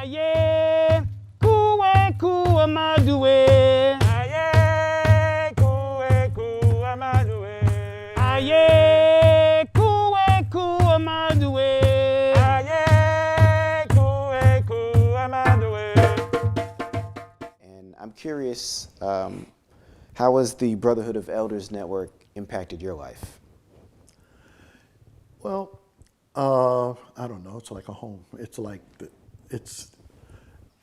Aye, kuwe kuwa maduwe. Aye, kuwe maduwe. Aye, kuwe kuwa maduwe. Aye, kuwe maduwe. And I'm curious, how has the Brotherhood of Elders Network impacted your life? Well, I don't know. It's like a home. It's like,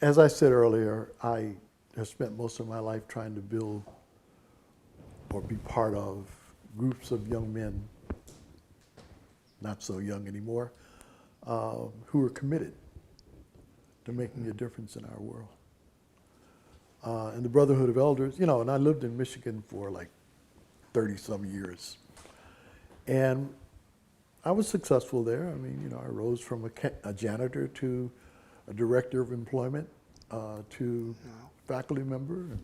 as I said earlier, I have spent most of my life trying to build or be part of groups of young men, not so young anymore, who are committed to making a difference in our world. And the Brotherhood of Elders, and I lived in Michigan for like 30-some years. And I was successful there. I mean, I rose from a janitor to a director of employment to faculty member and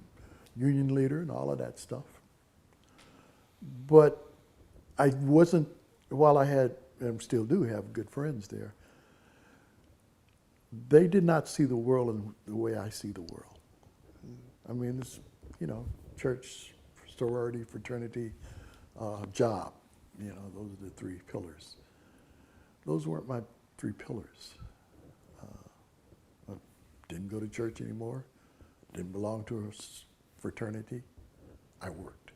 union leader and all of that stuff. But I wasn't, while I had, and still do have good friends there, they did not see the world in the way I see the world. I mean, it's, church, sorority, fraternity, job. Those are the three pillars. Those weren't my three pillars. I didn't go to church anymore, didn't belong to a fraternity. I worked.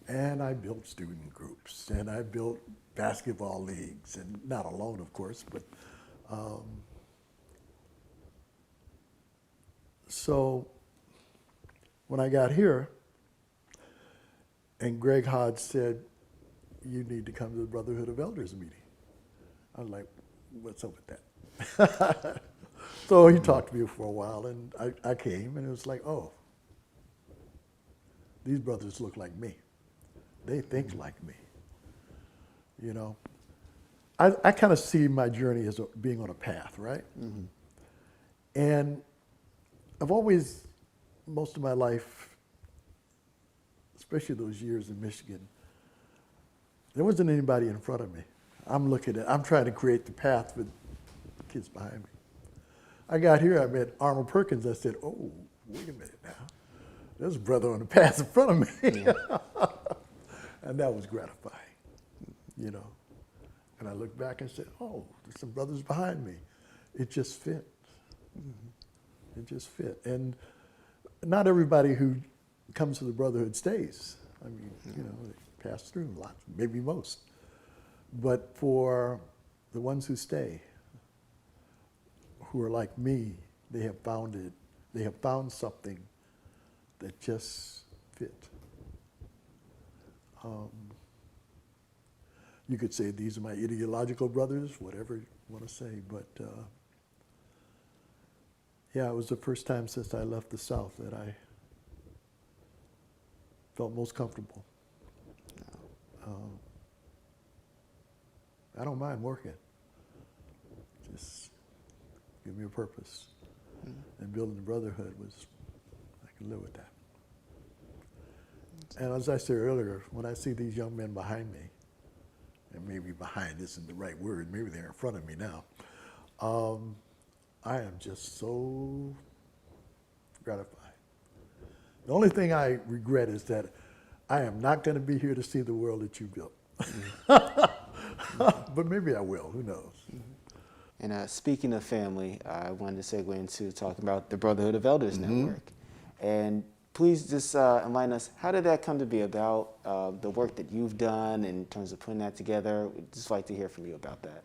And I built student groups, and I built basketball leagues, and not alone, of course, but so when I got here, and Greg Hodge said, you need to come to the Brotherhood of Elders meeting. I was like, what's up with that? So he talked to me for a while, and I came, and it was like, oh, these brothers look like me. They think like me. I kind of see my journey as being on a path, right? Mm-hmm. And I've always, most of my life, especially those years in Michigan, there wasn't anybody in front of me. I'm trying to create the path for the kids behind me. I got here, I met Arnold Perkins. I said, oh, wait a minute now. There's a brother on the path in front of me. Yeah. And that was gratifying, And I looked back and said, oh, there's some brothers behind me. It just fit. Mm-hmm. It just fit. And not everybody who comes to the Brotherhood stays. I mean, they pass through a lot, maybe most. But for the ones who stay, who are like me, they have found something that just fit. You could say these are my ideological brothers, whatever you want to say, but yeah, it was the first time since I left the South that I felt most comfortable. I don't mind working. Just give me a purpose. Mm-hmm. And building the Brotherhood I can live with that. And as I said earlier, when I see these young men behind me, and maybe behind isn't the right word, maybe they're in front of me now, I am just so gratified. The only thing I regret is that I am not going to be here to see the world that you built. But maybe I will, who knows. And speaking of family, I wanted to segue into talking about the Brotherhood of Elders Network. And please just enlighten us, how did that come to be about, the work that you've done in terms of putting that together? We'd just like to hear from you about that.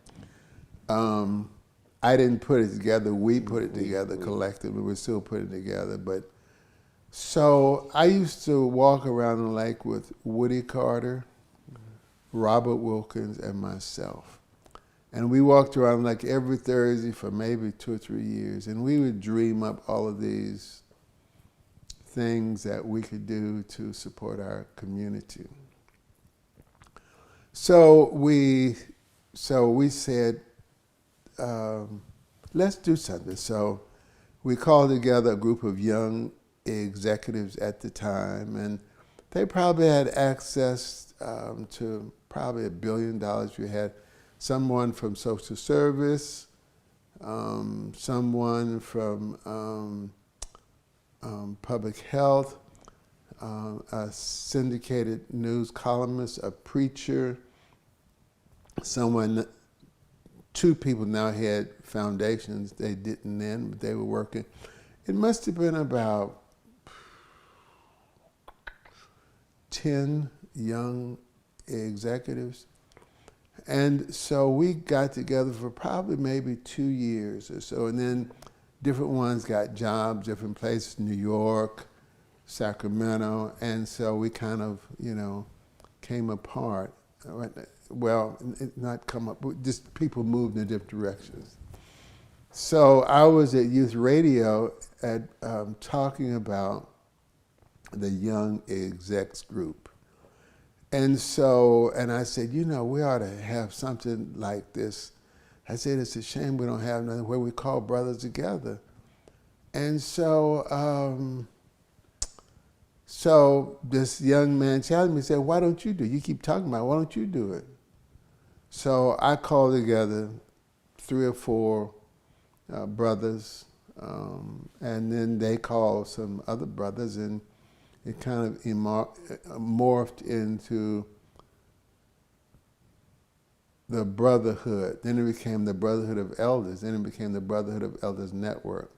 I didn't put it together. We put it together collectively. We're still putting it together. But so I used to walk around the lake with Woody Carter, Robert Wilkins, and myself. And we walked around like every Thursday for maybe 2 or 3 years. And we would dream up all of these things that we could do to support our community. So we said, let's do something. So we called together a group of young executives at the time, and they probably had access to probably $1 billion. We had someone from social service, someone from public health, a syndicated news columnist, a preacher, someone. 2 people now had foundations. They didn't then, but they were working. It must have been about 10 young executives. And so we got together for probably maybe 2 years or so. And then different ones got jobs, different places, New York, Sacramento. And so we kind of, came apart. Well, not come up, just people moved in different directions. So I was at youth radio talking about the young execs group. And I said, we ought to have something like this. I said, it's a shame we don't have nothing where we call brothers together. And so this young man challenged me, said, why don't you do it? You keep talking about it, why don't you do it? So I called together 3 or 4 brothers, and then they called some other brothers, and it kind of morphed into the Brotherhood. Then it became the Brotherhood of Elders. Then it became the Brotherhood of Elders Network.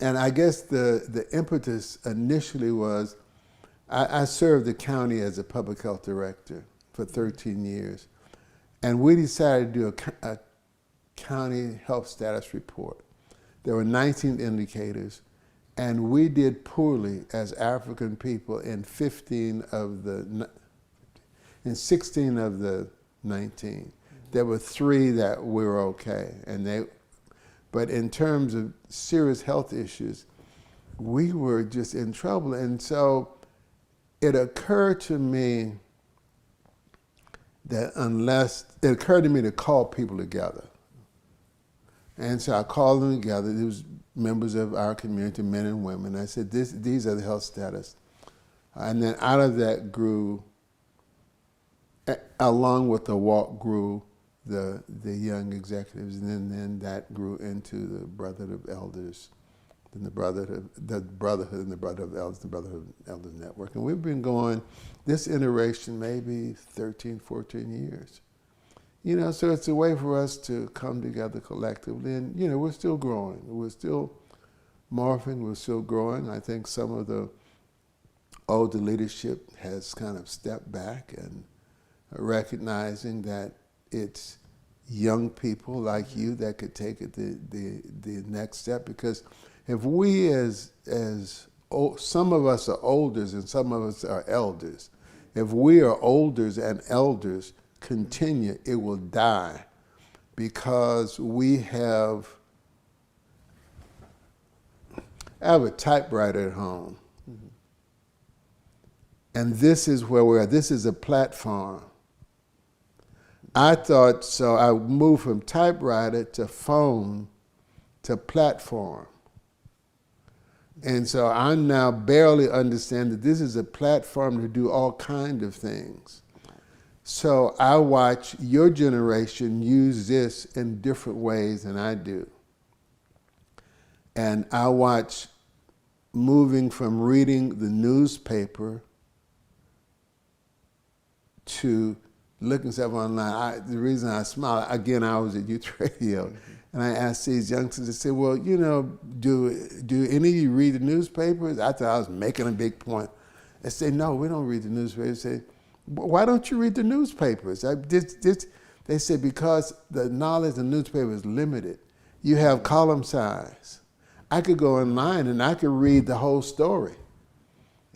And I guess the impetus initially was, I served the county as a public health director for 13 years. And we decided to do a county health status report. There were 19 indicators, and we did poorly as African people in 16 of the 19. There were 3 that were okay, but in terms of serious health issues, we were just in trouble. And so it occurred to me that it occurred to me to call people together. And so I called them together. There was members of our community, men and women. I said, these are the health status. And then out of that grew, along with the walk grew the young executives, and then that grew into the Brotherhood of Elders, and the Brotherhood and the Brotherhood of Elders, the Brotherhood of Elders Network. And we've been going this iteration maybe 13, 14 years. So it's a way for us to come together collectively, and we're still growing. We're still morphing, we're still growing. I think some of the older leadership has kind of stepped back and recognizing that it's young people like you that could take it the next step. Because if we some of us are olders and some of us are elders. If we are olders and elders continue, it will die, because I have a typewriter at home. Mm-hmm. And this is where we're at. This is a platform. I thought, so I moved from typewriter to phone to platform. And so I now barely understand that this is a platform to do all kinds of things. So I watch your generation use this in different ways than I do. And I watch moving from reading the newspaper to looking stuff online. The reason I smile, again, I was at youth radio, and I asked these youngsters, I said, well, do any of you read the newspapers? I thought I was making a big point. They said, no, we don't read the newspapers. They said, why don't you read the newspapers? They said, because the knowledge of the newspaper is limited. You have column size. I could go online and I could read the whole story.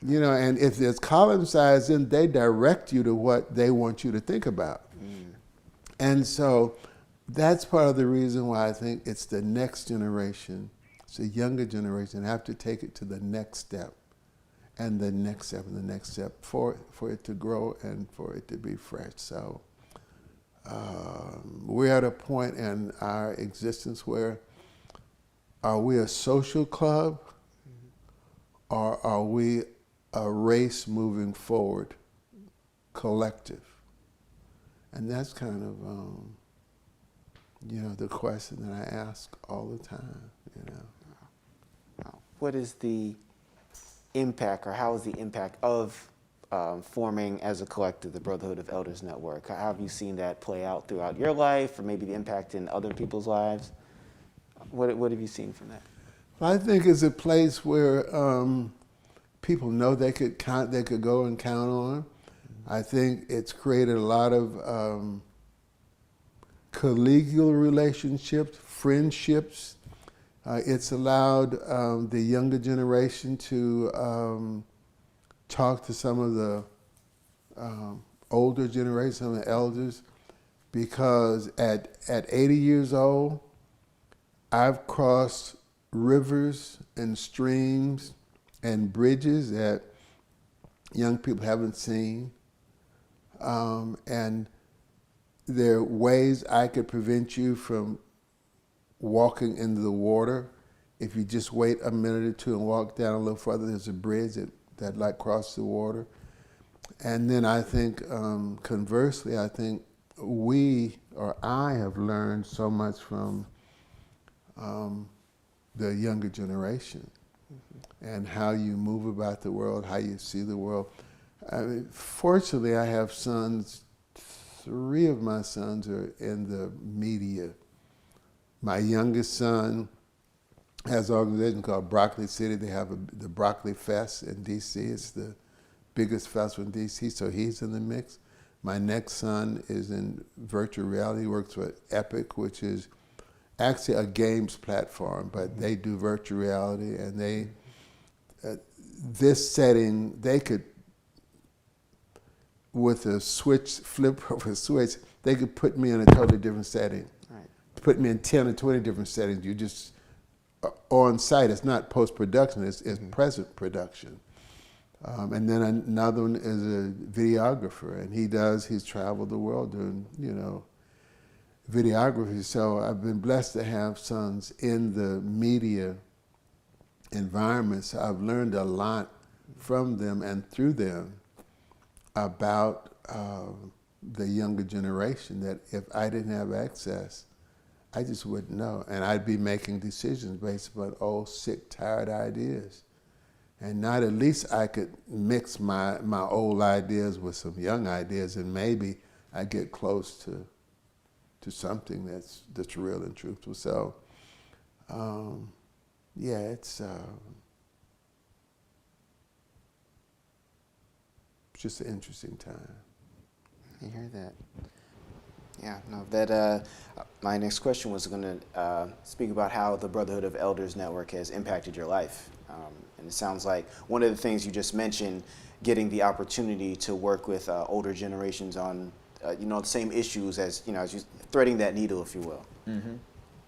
And if there's column size, then they direct you to what they want you to think about. Mm. And so that's part of the reason why I think it's the next generation, it's the younger generation, have to take it to the next step, and the next step, and the next step for it to grow and for it to be fresh. So we're at a point in our existence where, are we a social club, or are we a race moving forward, collective? And that's kind of the question that I ask all the time, What is the impact, or how is the impact of forming as a collective the Brotherhood of Elders Network? How have you seen that play out throughout your life, or maybe the impact in other people's lives? What have you seen from that? I think it's a place where people know they could go and count on. I think it's created a lot of collegial relationships, friendships. It's allowed the younger generation to talk to some of the older generation, some of the elders, because at 80 years old, I've crossed rivers and streams and bridges that young people haven't seen. And there are ways I could prevent you from walking into the water. If you just wait a minute or two and walk down a little further, there's a bridge that like crosses the water. And then I think, conversely, I think I have learned so much from the younger generation, and how you move about the world, how you see the world. I mean, fortunately, I have sons. 3 of my sons are in the media. My youngest son has an organization called Broccoli City. They have the Broccoli Fest in D.C. It's the biggest festival in D.C., so he's in the mix. My next son is in virtual reality. He works for Epic, which is actually a games platform, but they do virtual reality, and this setting, they could, with a flip of a switch, they could put me in a totally different setting. Right. Put me in 10 or 20 different settings. You just on site. It's not post-production, it's present production. And then another one is a videographer, and he's traveled the world doing, videography. So I've been blessed to have sons in the media environment. So I've learned a lot from them and through them about the younger generation that if I didn't have access, I just wouldn't know. And I'd be making decisions based upon old, sick, tired ideas. And not at least I could mix my old ideas with some young ideas, and maybe I get close to something that's real and truthful. So, it's just an interesting time. You hear that? Yeah, no, that, my next question was going to speak about how the Brotherhood of Elders Network has impacted your life. And it sounds like one of the things you just mentioned, getting the opportunity to work with older generations on, the same issues as you threading that needle, if you will. Mm-hmm.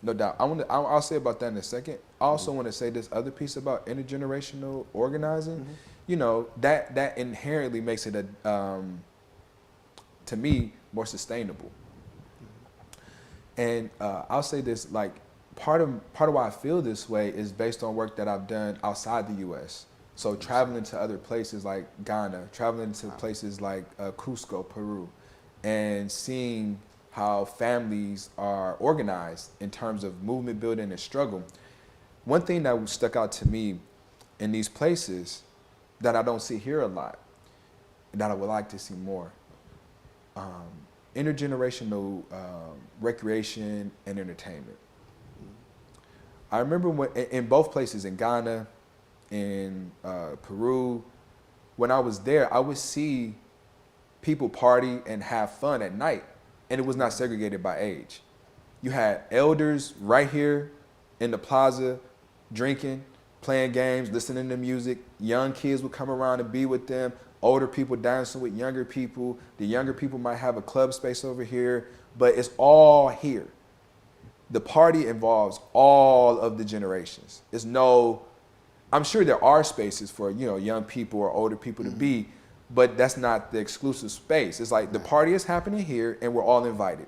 No doubt. I'll say about that in a second. I also want to say this other piece about intergenerational organizing. Mm-hmm. That inherently makes it to me, more sustainable. And I'll say this, like, part of why I feel this way is based on work that I've done outside the U.S. So traveling to other places like Ghana, traveling to places like Cusco, Peru, and seeing how families are organized in terms of movement building and struggle. One thing that stuck out to me in these places that I don't see here a lot, that I would like to see more, intergenerational recreation and entertainment. I remember when, in both places, in Ghana, in Peru, when I was there, I would see people party and have fun at night, and it was not segregated by age. You had elders right here in the plaza drinking, playing games, listening to music. Young kids would come around and be with them. Older people dancing with younger people. The younger people might have a club space over here, but it's all here. The party involves all of the generations. I'm sure there are spaces for, young people or older people to be, but that's not the exclusive space. It's like the party is happening here and we're all invited.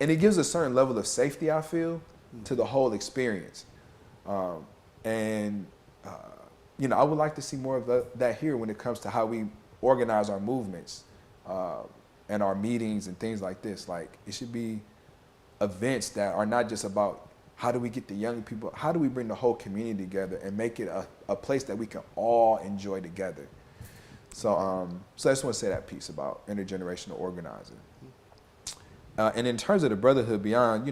And it gives a certain level of safety, I feel, to the whole experience. I would like to see more of that here when it comes to how we organize our movements and our meetings and things like this. Like, it should be events that are not just about how do we get the young people, how do we bring the whole community together and make it a place that we can all enjoy together. So, so I just want to say that piece about intergenerational organizing. And in terms of the Brotherhood beyond,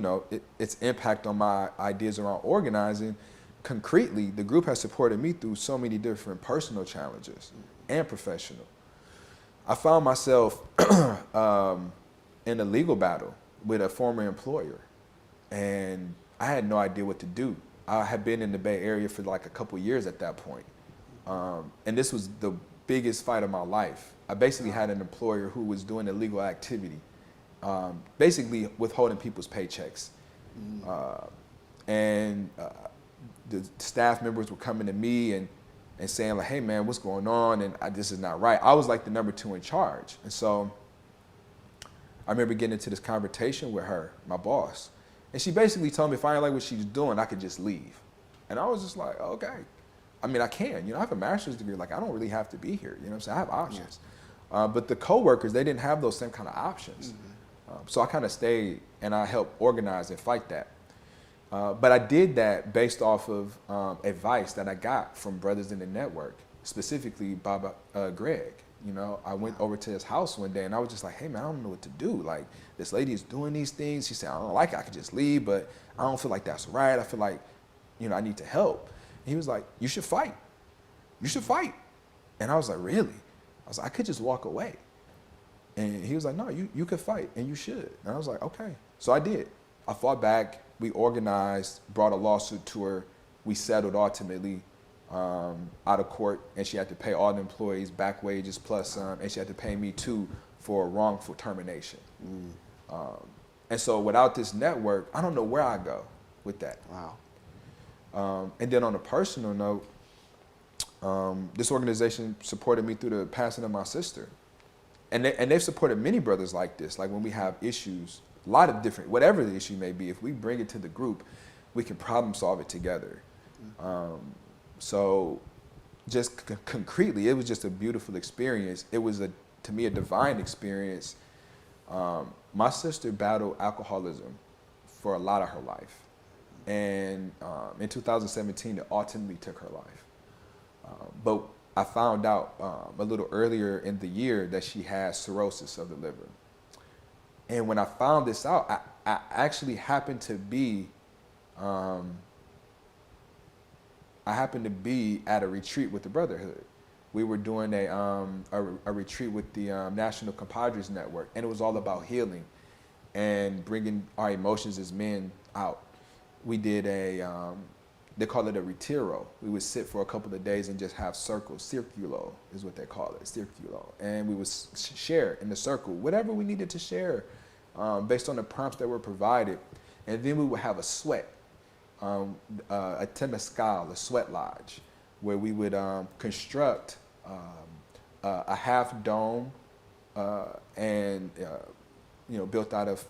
its impact on my ideas around organizing, concretely, the group has supported me through so many different personal challenges and professional. I found myself in a legal battle with a former employer, and I had no idea what to do. I had been in the Bay Area for like a couple years at that point. And this was the biggest fight of my life. I basically had an employer who was doing illegal activity, basically withholding people's paychecks. And the staff members were coming to me and saying like, hey man, what's going on? And this is not right. I was like the number 2 in charge. And so I remember getting into this conversation with her, my boss. And she basically told me if I didn't like what she was doing, I could just leave. And I was just like, okay. I mean, I can. I have a master's degree. Like, I don't really have to be here. You know what I'm saying? I have options. But the coworkers, they didn't have those same kind of options. So I kind of stayed and I helped organize and fight that. But I did that based off of advice that I got from brothers in the network, specifically Greg. I went over to his house one day and I was just like, hey man, I don't know what to do. Like, this lady is doing these things. She said, I don't like it. I could just leave, but I don't feel like that's right. I feel like, I need to help. And he was like, you should fight. You should fight. And I was like, really? I was like, I could just walk away. And he was like, no, you could fight and you should. And I was like, okay. So I did. I fought back. We organized, brought a lawsuit to her. We settled ultimately out of court, and she had to pay all the employees back wages plus, and she had to pay me too for a wrongful termination. And so without this network, I don't know where I go with that. Wow. And then on a personal note, this organization supported me through the passing of my sister. And they've supported many brothers like this. Like when we have issues, a lot of different, whatever the issue may be, if we bring it to the group, we can problem solve it together. So just concretely, it was just a beautiful experience. It was, to me, a divine experience. My sister battled alcoholism for a lot of her life. And in 2017, it ultimately took her life. But I found out a little earlier in the year that she had cirrhosis of the liver. And when I found this out, I actually happened to be at a retreat with the Brotherhood. We were doing a retreat with the National Compadres Network, and it was all about healing and bringing our emotions as men out. We did they call it a retiro. We would sit for a couple of days and just have circles. Circulo is what they call it, circulo. And we would share in the circle, whatever we needed to share based on the prompts that were provided. And then we would have a sweat, a temescal, a sweat lodge, where we would construct a half dome and built out of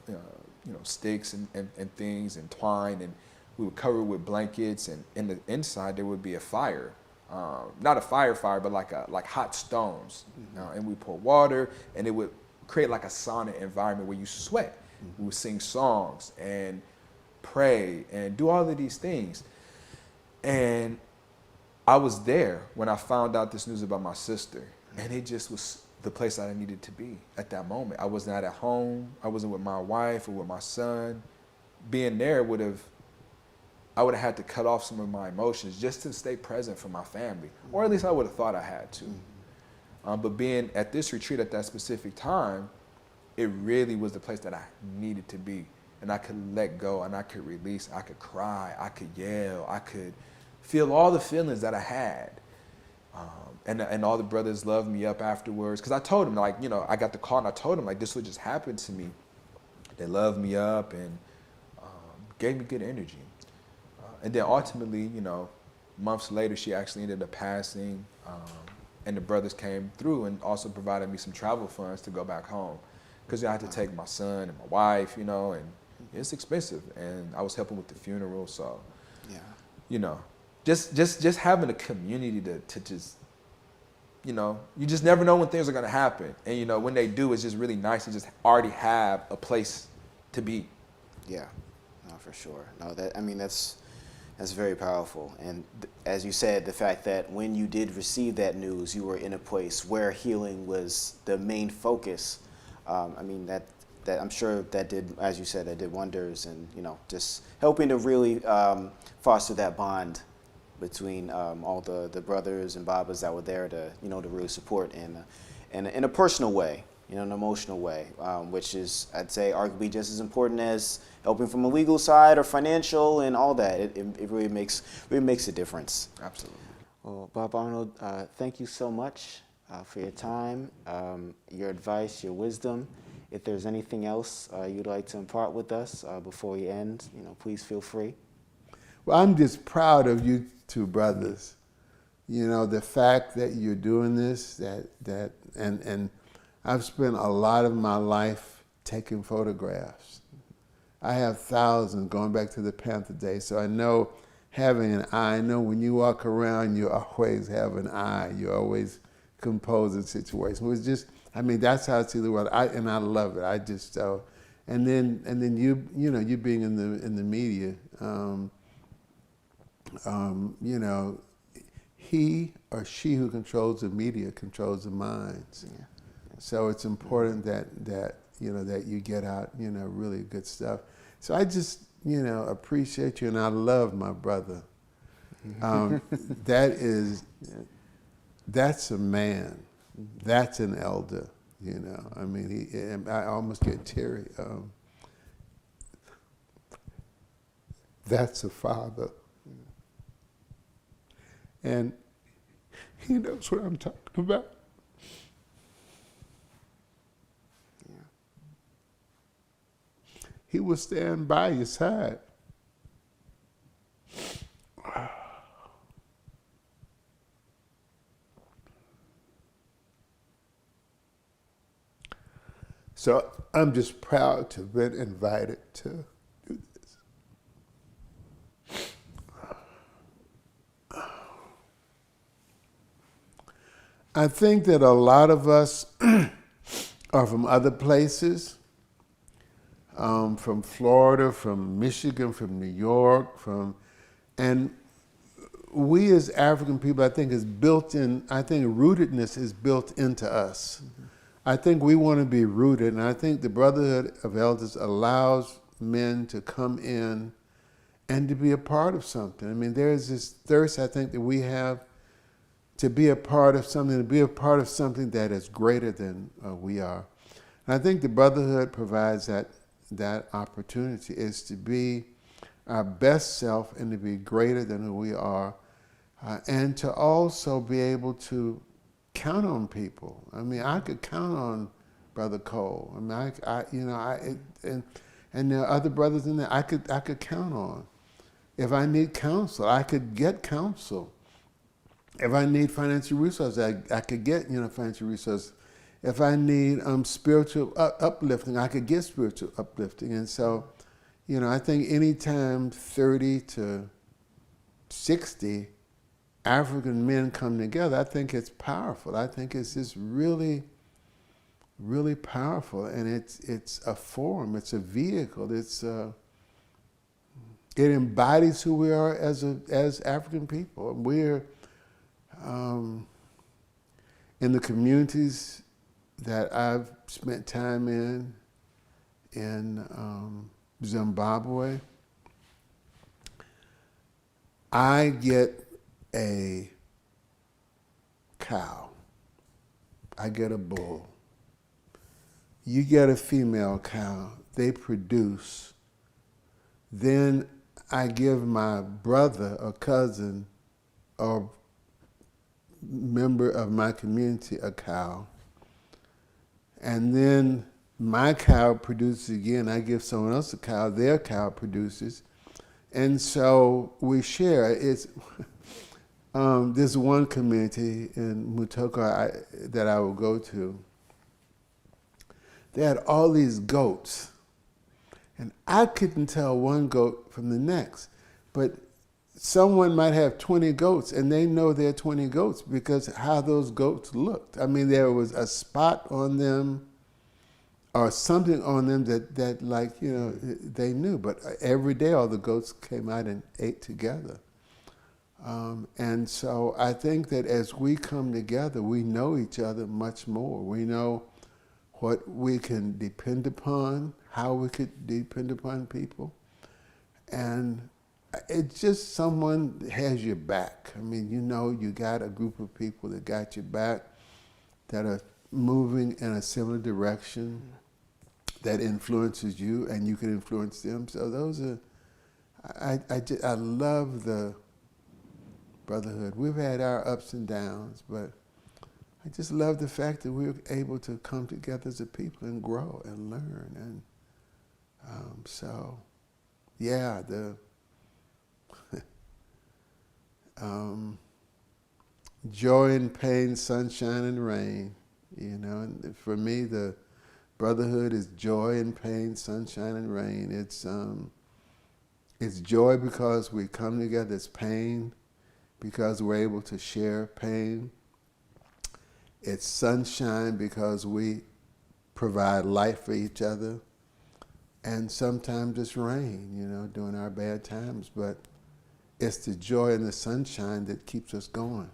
sticks and things and twine, and we would cover it with blankets, and in the inside there would be a fire, not a fire, but like hot stones, and we pour water, and it would create like a sauna environment where you sweat. We would sing songs and pray and do all of these things. And I was there when I found out this news about my sister, and it just was the place that I needed to be at that moment. I was not at home. I wasn't with my wife or with my son. Being there I would have had to cut off some of my emotions just to stay present for my family, or at least I would have thought I had to. But being at this retreat at that specific time, it really was the place that I needed to be. And I could let go, and I could release, I could cry, I could yell, I could feel all the feelings that I had. And all the brothers loved me up afterwards. Because I told them, I got the call and I told them, this would just happen to me. They loved me up and gave me good energy. And then ultimately, months later, she actually ended up passing. And the brothers came through and also provided me some travel funds to go back home. Because I had to take my son and my wife, and it's expensive. And I was helping with the funeral, so, just having a community to just, you just never know when things are going to happen. And, when they do, it's just really nice to just already have a place to be. Yeah, no, for sure. No, that's very powerful. And as you said, the fact that when you did receive that news, you were in a place where healing was the main focus. That I'm sure that did, as you said, that did wonders, and just helping to really foster that bond between all the brothers and Babas that were there to to really support in a personal way, an emotional way, which is, I'd say, arguably just as important as helping from a legal side or financial and all that. It really makes a difference. Absolutely. Well, Bob Arnold, thank you so much for your time, your advice, your wisdom. If there's anything else you'd like to impart with us before we end, please feel free. Well, I'm just proud of you two brothers. The fact that you're doing this, and I've spent a lot of my life taking photographs. I have thousands going back to the Panther Day, so I know having an eye. I know when you walk around, you always have an eye. You're always composing situations. It was just, that's how I see the world, and I love it. I just and then you being in the media, he or she who controls the media controls the minds. Yeah. So it's important that you get out really good stuff. So I just appreciate you, and I love my brother. That's a man. That's an elder. I almost get teary. That's a father. And he knows what I'm talking about. Yeah. He will stand by your side. So I'm just proud to have been invited to do this. I think that a lot of us are from other places, from Florida, from Michigan, from New York, and we as African people, I think rootedness is built into us. Mm-hmm. I think we want to be rooted, and I think the Brotherhood of Elders allows men to come in and to be a part of something. There's this thirst, I think, that we have to be a part of something, that is greater than we are. And I think the Brotherhood provides that opportunity, is to be our best self and to be greater than who we are, and to also be able to count on people. I could count on Brother Cole. And there are other brothers in there I could count on. If I need counsel, I could get counsel. If I need financial resources, I could get financial resources. If I need spiritual uplifting, I could get spiritual uplifting. And so, I think anytime 30 to 60 African men come together, I think it's powerful. I think it's just really, really powerful, and it's a forum, it's a vehicle, it embodies who we are as African people. We're in the communities that I've spent time in Zimbabwe. I get a cow. I get a bull. You get a female cow. They produce. Then I give my brother or cousin or member of my community a cow. And then my cow produces again. I give someone else a cow. Their cow produces. And so we share. There's one community in Mutoka that I will go to. They had all these goats, and I couldn't tell one goat from the next. But someone might have 20 goats, and they know they're 20 goats because how those goats looked. There was a spot on them. or something on them that like, you know, they knew. But every day all the goats came out and ate together. And so I think that as we come together, we know each other much more. We know what we can depend upon, how we could depend upon people. And it's just someone has your back. I mean, you know, you got a group of people that got your back, that are moving in a similar direction, that influences you, and you can influence them. So those are, I love the Brotherhood. We've had our ups and downs, but I just love the fact that we're able to come together as a people and grow and learn. And so, yeah, the joy and pain, sunshine and rain, you know. And for me, the Brotherhood is joy and pain, sunshine and rain. It's joy because we come together. It's pain because we're able to share pain. It's sunshine because we provide light for each other. And sometimes it's rain, you know, during our bad times. But it's the joy and the sunshine that keeps us going.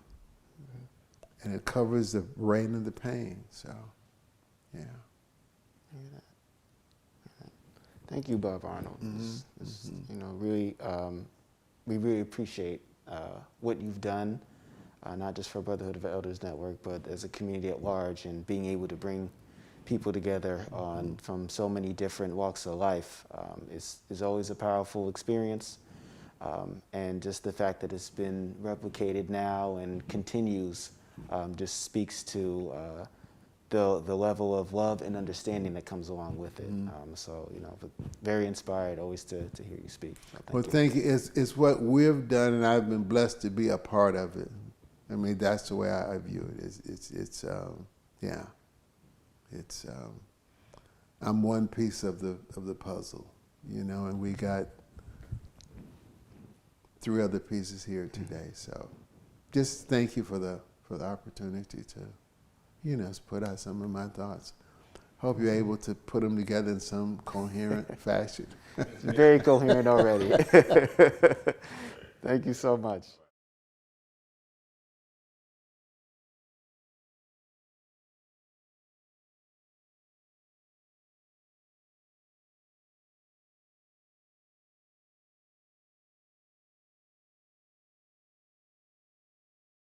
And it covers the rain and the pain. So, yeah. Thank you, Bob Arnold. You know, really, we really appreciate what you've done, not just for Brotherhood of Elders Network, but as a community at large, and being able to bring people together from so many different walks of life is always a powerful experience. And just the fact that it's been replicated now and continues just speaks to the level of love and understanding that comes along with it. So, you know, very inspired always to hear you speak. So Thank you. It's what we've done, and I've been blessed to be a part of it. I mean, that's the way I view it. Yeah. I'm one piece of the puzzle, you know, and we got 3 other pieces here today. So, just thank you for the opportunity to, you know, put out some of my thoughts. Hope you're able to put them together in some coherent fashion. very coherent already. Thank you so much.